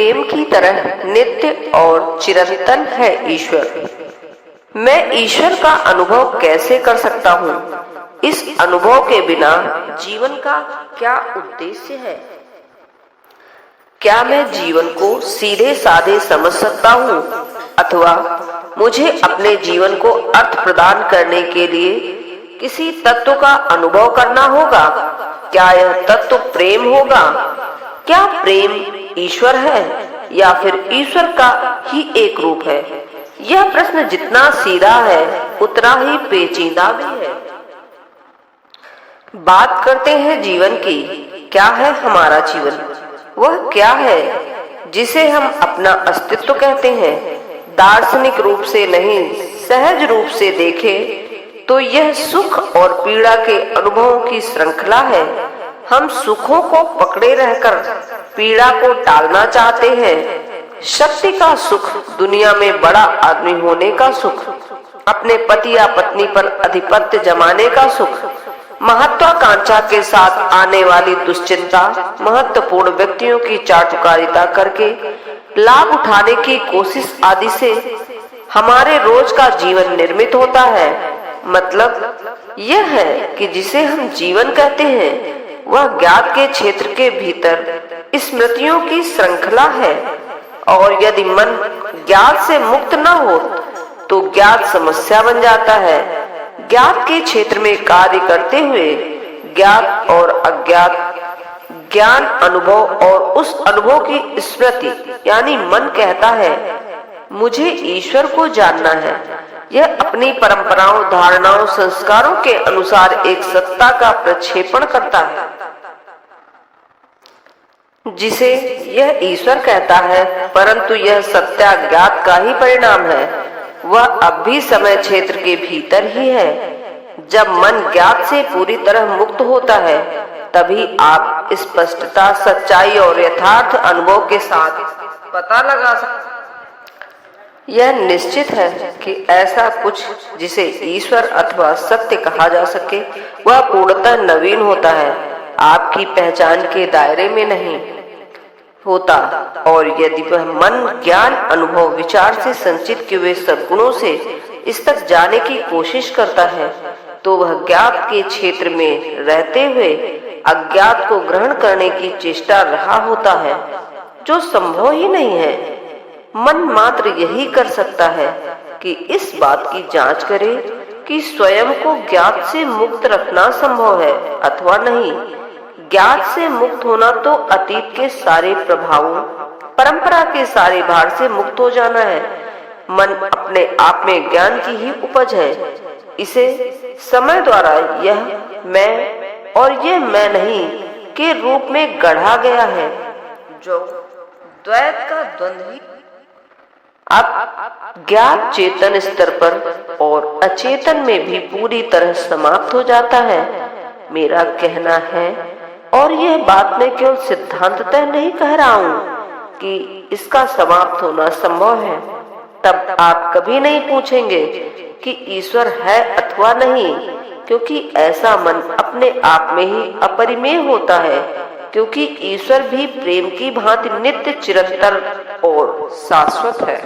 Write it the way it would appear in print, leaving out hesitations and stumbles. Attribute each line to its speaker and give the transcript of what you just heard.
Speaker 1: प्रेम की तरह नित्य और चिरंतन है ईश्वर। मैं ईश्वर का अनुभव कैसे कर सकता हूँ? इस अनुभव के बिना जीवन का क्या उद्देश्य है? क्या मैं जीवन को सीधे साधे समझ सकता हूँ अथवा मुझे अपने जीवन को अर्थ प्रदान करने के लिए किसी तत्व का अनुभव करना होगा? क्या यह तत्व प्रेम होगा? क्या प्रेम ईश्वर है या फिर ईश्वर का ही एक रूप है? यह प्रश्न जितना सीधा है उतना ही पेचीदा भी है। बात करते हैं जीवन की। क्या है हमारा जीवन? वह क्या है जिसे हम अपना अस्तित्व कहते हैं? दार्शनिक रूप से नहीं, सहज रूप से देखें तो यह सुख और पीड़ा के अनुभवों की श्रृंखला है। हम सुखों को पकड़े रहकर पीड़ा को टालना चाहते हैं। शक्ति का सुख, दुनिया में बड़ा आदमी होने का सुख, अपने पति या पत्नी पर आधिपत्य जमाने का सुख, महत्वाकांक्षा के साथ आने वाली दुश्चिंता, महत्वपूर्ण व्यक्तियों की चाटुकारिता करके लाभ उठाने की कोशिश आदि से हमारे रोज का जीवन निर्मित होता है। मतलब यह है कि जिसे हम जीवन कहते हैं वह ज्ञात के क्षेत्र के भीतर स्मृतियों की श्रृंखला है, और यदि मन ज्ञात से मुक्त न हो तो ज्ञात समस्या बन जाता है। ज्ञात के क्षेत्र में कार्य करते हुए ज्ञात और अज्ञात, ज्ञान अनुभव और उस अनुभव की स्मृति यानी मन कहता है मुझे ईश्वर को जानना है। यह अपनी परंपराओं, धारणाओं, संस्कारों के अनुसार एक सत्ता का प्रक्षेपण करता है जिसे यह ईश्वर कहता है, परंतु यह सत्याज्ञात का ही परिणाम है। वह अब भी समय क्षेत्र के भीतर ही है। जब मन ज्ञात से पूरी तरह मुक्त होता है तभी आप स्पष्टता, सच्चाई और यथार्थ अनुभव के साथ पता लगा सकते। यह निश्चित है कि ऐसा कुछ जिसे ईश्वर अथवा सत्य कहा जा सके वह पूर्णतः नवीन होता है, आपकी पहचान के दायरे में नहीं होता। और यदि वह मन, ज्ञान, अनुभव, विचार से संचित किए हुए सद्गुणों से इस तक जाने की कोशिश करता है तो वह ज्ञात के क्षेत्र में रहते हुए अज्ञात को ग्रहण करने की चेष्टा रहा होता है, जो संभव ही नहीं है। मन मात्र यही कर सकता है कि इस बात की जांच करे कि स्वयं को ज्ञात से मुक्त रखना संभव है अथवा नहीं। ज्ञात से मुक्त होना तो अतीत के सारे प्रभावों, परंपरा के सारे भार से मुक्त हो जाना है। मन अपने आप में ज्ञान की ही उपज है। इसे समय द्वारा यह मैं और यह मैं नहीं के रूप में गढ़ा गया है, जो द्वैत का द्वंद्व ही अब ज्ञात चेतन स्तर पर और अचेतन में भी पूरी तरह समाप्त हो जाता है। मेरा कहना है, और यह बात मैं केवल सिद्धांततः नहीं कह रहा हूँ कि इसका समाप्त होना संभव है, तब आप कभी नहीं पूछेंगे कि ईश्वर है अथवा नहीं, क्योंकि ऐसा मन अपने आप में ही अपरिमेय होता है, क्योंकि ईश्वर भी प्रेम की भांति नित्य, चिरंतन और शाश्वत है।